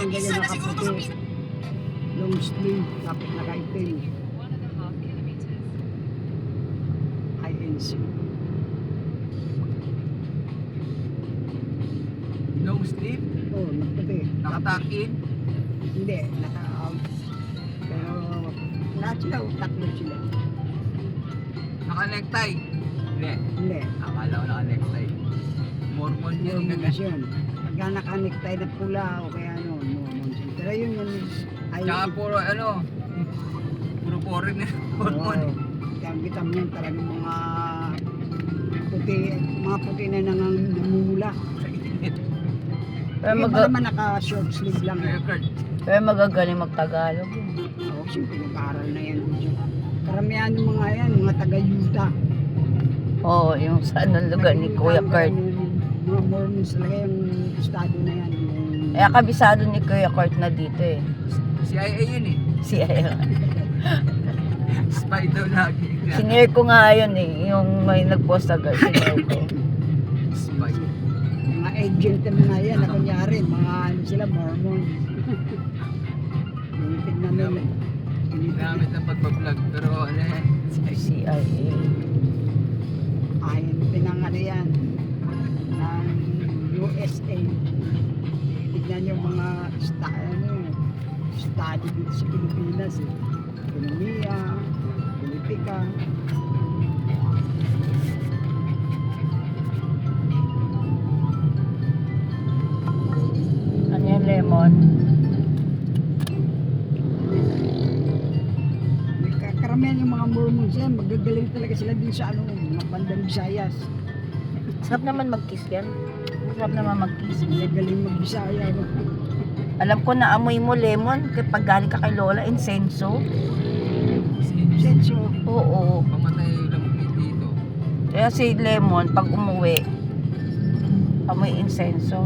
yung ganyan nakaputi. Long sleeve, tapos nakaitim. INC. Long sleeve, Oo, nakaputi. nakatakin. Hindi, naka-out. Pero, lahat sila, tatlo sila. Naka-necktie. Hindi. Hindi. Akala ko naka-necktie. Mormon Yung yun. munisyon. Pagka nakanektay na pula o kaya ano, munisyon. Pero yun ay... Tsaka puro ano, puro foreigner. Mormon. Oo. Kaya kita mo yun talagang mga puti na namumula. Pero, Yung iba naman naka-short sleeve lang. Kaya Kurt, pero magagaling mag-Tagalog. Oo, siyempre nag-aaral na yan. Karamihan ng mga yan, mga taga-Utah. Oo, yung sa anong lugar ni Kuya Kurt. Mga Mormons talaga yung estado na yan. Kaya kabisado ni Kuya Kurt na dito eh. CIA yun eh. Si Spy daw lagi. Sinare ko nga yun eh. Yung may nag-post agad. Sinare ko. Spy. Mga agent na mga yan, na kunyari, mga ano sila, Mormon. Tingnan nila. Ginamit ng pagbablog. Pero ano yan. CIA. Ay, pinangano yan ng USA. Tignan yung mga study dito sa Pilipinas. Ekonomiya, politika. Ano yan, Lemon? Karamihan yung mga Mormons yan, magagaling talaga sila din sa ano, mga bandang Visayas. Sarap naman mag-kiss yan. Sarap naman mag-kiss. Magagaling mag-Bisaya. No? Alam ko na amoy mo, Lemon, kapag galing ka kay Lola, insenso. Sensyo. Oo. Pamatay lang dito. Kaya si Lemon, pag umuwi, amoy insenso.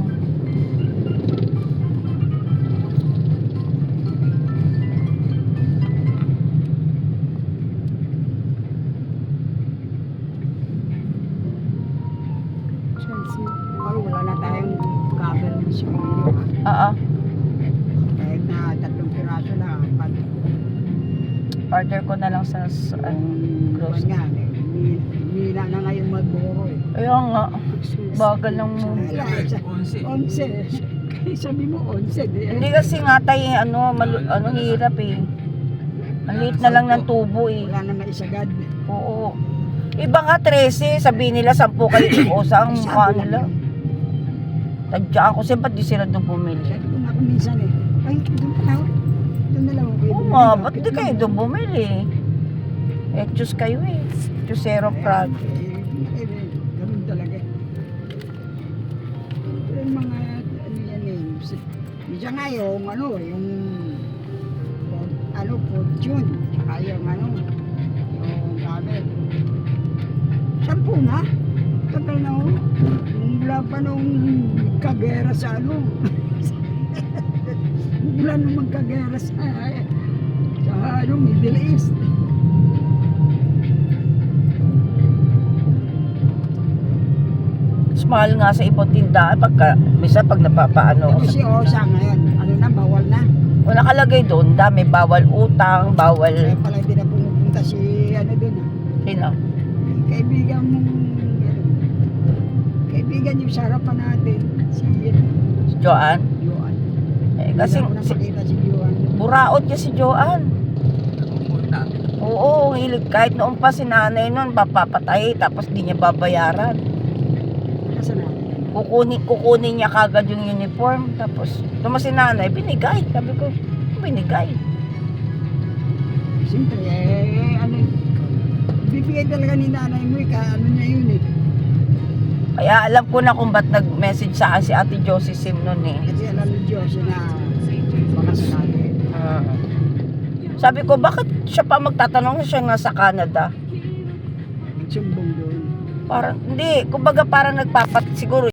Sensyo. Oh, wala na tayong cover ng siguro. Oo. Kahit na 3 piraso na, Order ko na lang sa Gross nga, hila na ngayon magboro eh. Kaya nga, bagal lang mo. Wala, 11. 11. Sabi mo 11. Hindi kasi nga tayo, hirap eh. Ang liit na lang ng tubo eh. Wala na maisagad. Oo. Iba nga 13, sabihin nila 10 kayo o sa ang mukha nila. Tadyaan ko, siyempre di sila doon bumili. Sabi ko nga minsan eh. Ay, doon pa tao. Doon na lang ako kayo. Oo nga, ba't di kayo doon bumili? Eh, choose kayo eh. Chusero Prag. Ganun talaga. Ito yung mga, ano yan eh. Minsan nga yung, fortune. Tsaka yung, yung gamit. 10 na. Tagal na ho. Mula pa nung kagera sa mula nung magkagera sa Middle East. Mas mahal nga sa ibang tindahan minsan pag napapaano. Kasi Osa ngayon, bawal na. O nakalagay doon, dami, bawal utang, bawal. Kaya pala hindi na pumupunta si doon. Sino? Kaibigan mong, kaibigan yung sa harapan natin, si Joan. Joan. Kasi Hindi na ako nakakita si Joan. buraot niya si Joan. Pumunta. Oo, hilig. Kahit noon pa si nanay noon, papapatay, tapos di niya babayaran. Nasa na? Kukunin niya kagad yung uniform. Tapos, tumas si nanay, binigay. Sabi ko, binigay. Siyempre, bibigay talaga ni nanay mo, niya yun eh. Kaya alam ko na kung ba't nag-message sa akin si Ate Josie Sim noon eh. Kasi alam ni Diyos na baka sa natin. Sabi ko, bakit siya pa magtatanong siya nasa Canada? Nagsumbong doon. Parang, hindi. Kumbaga parang siguro